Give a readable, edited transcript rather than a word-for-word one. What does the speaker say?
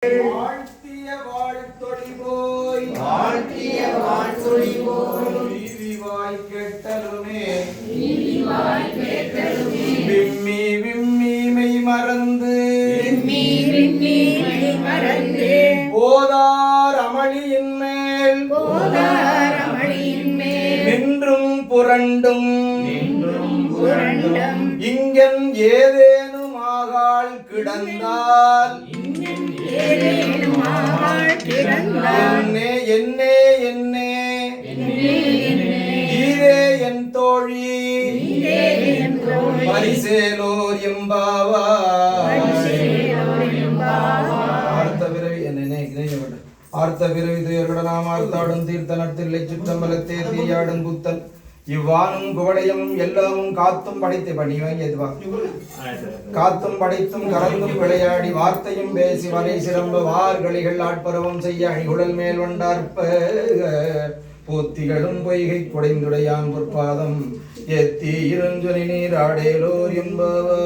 வாழ்த்திய வாழ்த்தொழி போய் வீதிவாய் கேட்டலுமே விம்மி விம்மி மெய் மறந்து போதார் அமளியின் மேல் நின்றும் புரண்டும் இங்கன் ஏதேனும் ஆகாள் கிடந்தால் என்னே என்னே ஈரே என் தோழி பரிசேலோர் எம்பாவாய் ஆர்த்த பிறவி துயருடனாம் ஆர்த்தாடும் தீர்த்தனத்தில்லை சுற்றம்பலத்தே தீயாடும் புத்தன் இவ்வானும் குவடையும் எல்லாமும் காத்தும் படைத்து பணிவாங்கியதுவா காத்தும் படைத்தும் கலந்தும் விளையாடி வார்த்தையும் பேசி வரை சிறம்ப வார்களிகள் ஆட்பரவம் செய்ய அணிகுழல் மேல் வண்டார்ப்ப போத்திகளும் பொய்கை குடைந்துடையான் பொற்பாதம் எத்தி இருஞ்சொலி நீர் ஆடேலோர் என்பவை